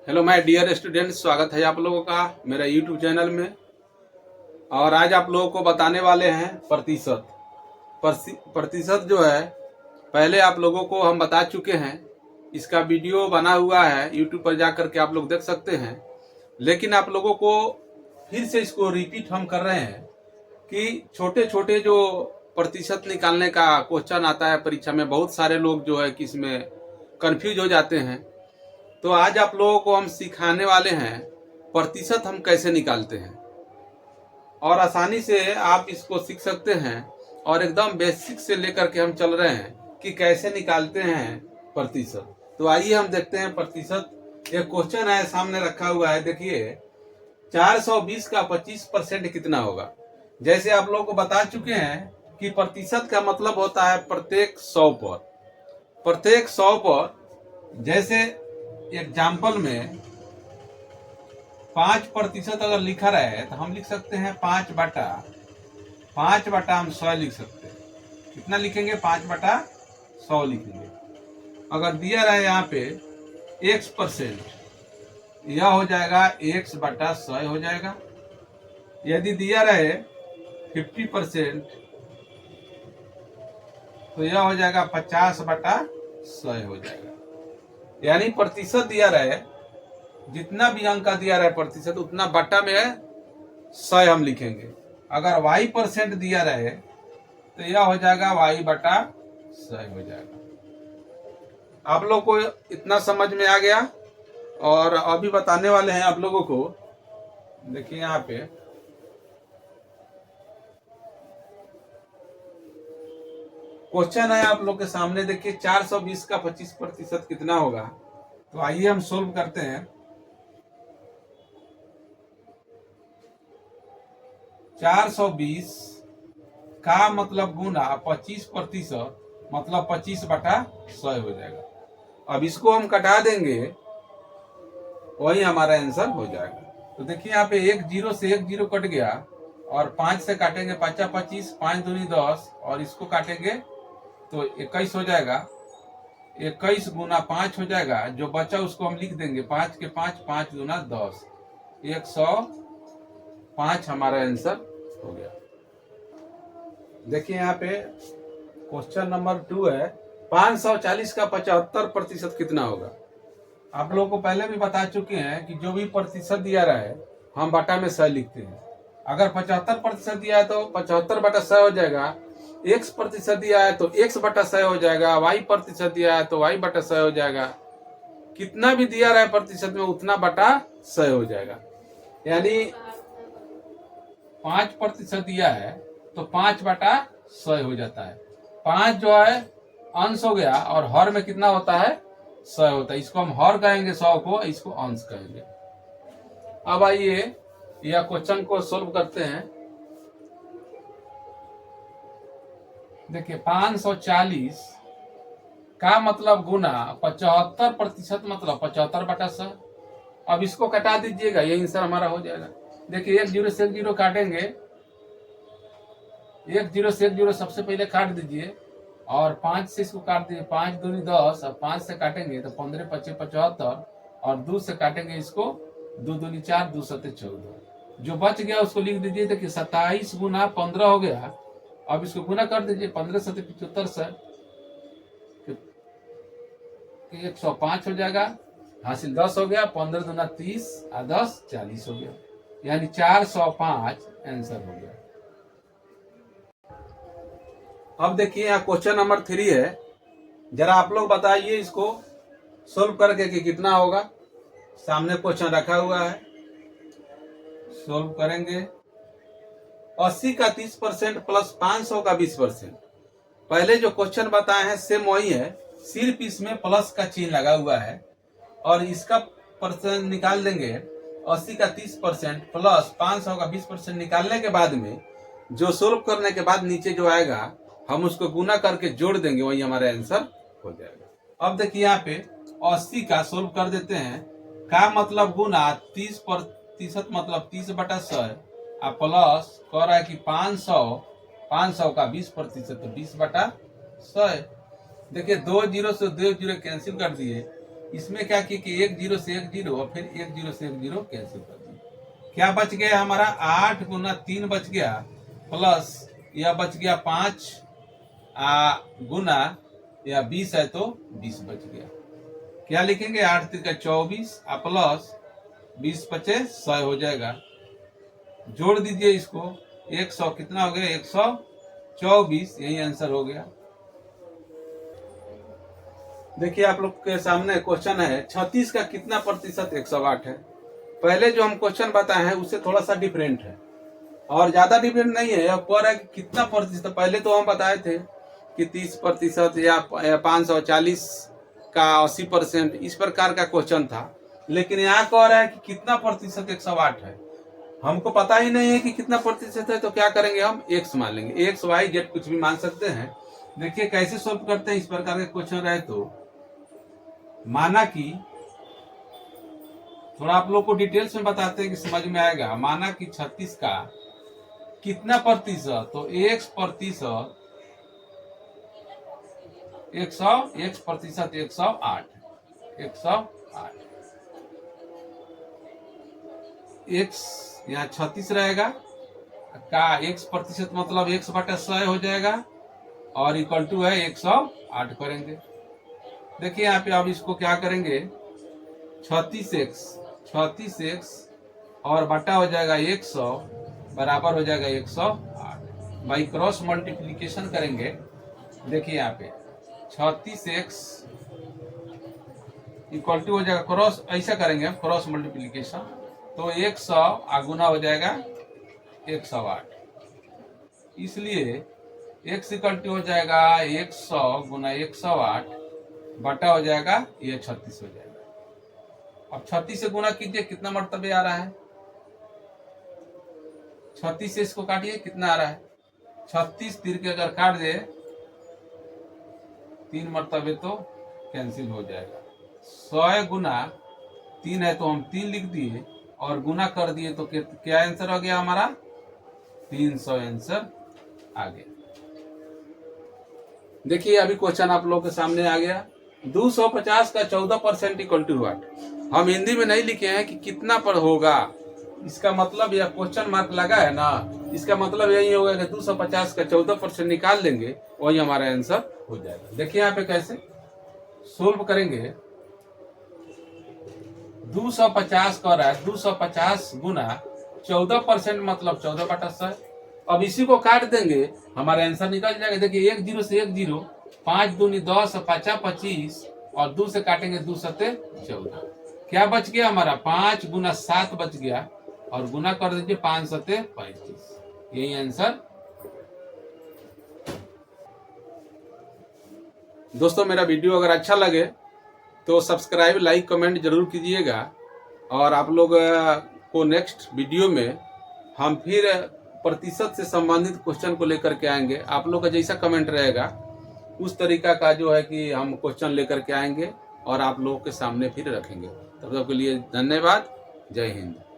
Hello my dear student, स्वागत है आप लोगों का मेरा यूट्यूब चैनल में। और आज आप लोगों को बताने वाले हैं प्रतिशत जो है पहले आप लोगों को हम बता चुके हैं। इसका वीडियो बना हुआ है, यूट्यूब पर जा करके आप लोग देख सकते हैं। लेकिन आप लोगों को फिर से इसको रिपीट हम कर रहे हैं कि छोटे छोटे जो प्रतिशत निकालने का क्वेश्चन आता है परीक्षा में, बहुत सारे लोग जो है कि इसमें कंफ्यूज हो जाते हैं। तो आज आप लोगों को हम सिखाने वाले हैं प्रतिशत हम कैसे निकालते हैं, और आसानी से आप इसको सीख सकते हैं। और एकदम बेसिक से लेकर के हम चल रहे हैं कि कैसे निकालते हैं प्रतिशत। तो आइए हम देखते हैं प्रतिशत। एक क्वेश्चन है सामने रखा हुआ है, देखिए 420 का 25% कितना होगा। जैसे आप लोगों को बता चुके हैं कि प्रतिशत का मतलब होता है प्रत्येक 100 पर। जैसे एग्जाम्पल में 5% अगर लिखा रहे तो हम लिख सकते हैं 5/5 हम 100 लिख सकते हैं। कितना लिखेंगे? 5/100 लिखेंगे। अगर दिया रहे यहाँ पे x%, यह हो जाएगा x/100 हो जाएगा। यदि दिया रहे 50% तो यह हो जाएगा 50/100 हो जाएगा। यानी प्रतिशत दिया रहे, जितना भी अंक का दिया रहे प्रतिशत, उतना बटा में 100 हम लिखेंगे। अगर y% दिया रहे तो यह हो जाएगा y/100 हो जाएगा। आप लोग को इतना समझ में आ गया। और अभी बताने वाले हैं आप लोगों को, देखिए यहाँ पे क्वेश्चन है आप लोग के सामने। देखिए 420 का 25% कितना होगा। तो आइए हम सोल्व करते हैं। 420 का मतलब गुना 25% मतलब 25/100 हो जाएगा। अब इसको हम कटा देंगे, वही हमारा आंसर हो जाएगा। तो देखिए यहाँ पे 1 0 से 1 0 कट गया, और 5 से काटेंगे 5 25, 5 दूनी 10, और इसको काटेंगे तो 21 हो जाएगा। 21 गुना 5 हो जाएगा। जो बचा उसको हम लिख देंगे 5 के 5, 5 दूना 10, 105 हमारा आंसर हो गया। देखिए यहाँ पे क्वेश्चन नंबर 2 है, 540 का 75% कितना होगा। आप लोगों को पहले भी बता चुके हैं कि जो भी प्रतिशत दिया रहा है हम बटा में 100 लिखते हैं। अगर 75% दिया है तो 75/100 हो जाएगा। x% दिया है तो x/100 हो जाएगा। y% दिया है तो y/100 हो जाएगा। कितना भी दिया रहा है प्रतिशत में उतना बटा 100 हो जाएगा। यानी 5% दिया है तो 5/100 हो जाता है। 5 जो है अंश हो गया, और हर में कितना होता है? 100 होता है। इसको हम हर कहेंगे 100 को, इसको अंश कहेंगे। अब आइए यह क्वेश्चन को सोल्व करते हैं। देखिए 540 का मतलब गुना 75% मतलब 75/100। अब इसको कटा दीजिएगा, ये आंसर हमारा हो जाएगा। देखिए 1 0 से 1 0 काटेंगे, 1 0 से 1 0 सबसे पहले काट दीजिए, और 5 से इसको काट दीजिए। 5 दूनी 10, और 5 से काटेंगे तो 15 25 75, और 2 से काटेंगे इसको 2 दूनी 4, 2 7 14। जो बच गया उसको लिख दीजिए। देखिए 27 गुना 15 हो गया। अब इसको गुना कर दीजिए, 15 7 75 से 105 हो जाएगा। हासिल 10 हो गया। 15 दूना 30, और 10 40 हो गया। यानी 405 आंसर हो गया। अब देखिए यहाँ क्वेश्चन नंबर 3 है। जरा आप लोग बताइए इसको सोल्व करके कि कितना होगा। सामने क्वेश्चन रखा हुआ है, सोल्व करेंगे। 80 का 30% प्लस 500 का 20%। पहले जो क्वेश्चन बताए हैं सेम वही है, सिर्फ इसमें प्लस का चिन्ह लगा हुआ है। और इसका परसेंट निकाल देंगे। 80 का 30% प्लस 500 का 20% निकालने के बाद में जो सोल्व करने के बाद नीचे जो आएगा हम उसको गुना करके जोड़ देंगे, वही हमारा आंसर हो जाएगा। अब देखिए यहाँ पे 80 का सोल्व कर देते हैं। का मतलब गुना 30% मतलब 30/100, और प्लस कह रहा है कि 500 का 20% तो 20/100। देखिए 2 0 से 2 0 कैंसिल कर दिए, इसमें क्या किए कि 1 0 से 1 0 और फिर 1 0 से 1 0 कैंसिल कर दिए। क्या बच गया हमारा 8 गुना 3 बच गया, प्लस यह बच गया 5 गुना या 20 है तो 20 बच गया। क्या लिखेंगे 8 3 का 24 प्लस 20 पचे 100 हो जाएगा। जोड़ दीजिए इसको 100 कितना हो गया 124, यही आंसर हो गया। देखिए आप लोग के सामने क्वेश्चन है 36 का कितना प्रतिशत 108 है। पहले जो हम क्वेश्चन बताए हैं उससे थोड़ा सा डिफरेंट है और ज्यादा डिफरेंट नहीं है। अब कह रहा है कि कितना प्रतिशत, पहले तो हम बताए थे कि 30% या 540 का 80%, इस प्रकार का क्वेश्चन था। लेकिन यहाँ कह रहा है कि कितना प्रतिशत 108 है। हमको पता ही नहीं है कि कितना प्रतिशत है, तो क्या करेंगे हम x मान लेंगे। x y z कुछ भी मान सकते हैं। देखिए कैसे सॉल्व करते हैं इस प्रकार के क्वेश्चन रहे तो। माना कि थोड़ा आप लोग को डिटेल्स में बताते हैं कि समझ में आएगा। माना कि 36 का कितना प्रतिशत, तो x प्रतिशत 108 x यहाँ 36 रहेगा का x प्रतिशत मतलब x बटा 100 हो जाएगा और इक्वल टू है 108 करेंगे। देखिए यहाँ पे अब इसको क्या करेंगे 36x और बटा हो जाएगा 100 बराबर हो जाएगा 108। भाई क्रॉस मल्टीप्लीकेशन करेंगे। देखिए यहाँ पे 36x इक्वल टू हो जाएगा, क्रॉस ऐसा करेंगे हम क्रॉस मल्टीप्लीकेशन, तो 100 गुना हो जाएगा 108। इसलिए x इक्वल टू हो जाएगा 100 गुना 108 बटा हो जाएगा ये 36 हो जाएगा। अब 36 से गुना कीजिए कितना मर्तबे आ रहा है, 36 से इसको काटिए कितना आ रहा है 36 तीर के अगर काट दे 3 मर्तबे तो कैंसिल हो जाएगा। 100 गुना 3 है तो हम 3 लिख दिए और गुना कर दिए तो क्या आंसर हो गया हमारा 300 आंसर आ गया। देखिए अभी क्वेश्चन आप लोगों के सामने आ गया। 250 का 14% इक्वल टू व्हाट। हम हिंदी में नहीं लिखे हैं कि कितना पर होगा, इसका मतलब यह क्वेश्चन मार्क लगा है ना, इसका मतलब यही होगा कि 250 का 14% निकाल लेंगे, वही हमारा आंसर हो जाएगा। देखिए यहाँ पे कैसे सोल्व करेंगे। 250 कर रहा है 250 गुना 14% मतलब 14 बटा 100। अब इसी को काट देंगे हमारा आंसर निकल जाएगा। देखिए 1 0 से 1 0, 5 दूनी 10, 5 25 और 2 से काटेंगे 2 सत्ते 14। क्या बच गया हमारा 5 गुना 7 बच गया और गुना कर दीजिए 5 सत्ते 35, यही आंसर। दोस्तों मेरा वीडियो अगर अच्छा लगे तो सब्सक्राइब लाइक कमेंट जरूर कीजिएगा और आप लोग को नेक्स्ट वीडियो में हम फिर प्रतिशत से संबंधित क्वेश्चन को लेकर के आएंगे। आप लोग का जैसा कमेंट रहेगा उस तरीका का जो है कि हम क्वेश्चन लेकर के आएंगे और आप लोगों के सामने फिर रखेंगे। तब तक के लिए धन्यवाद। जय हिंद।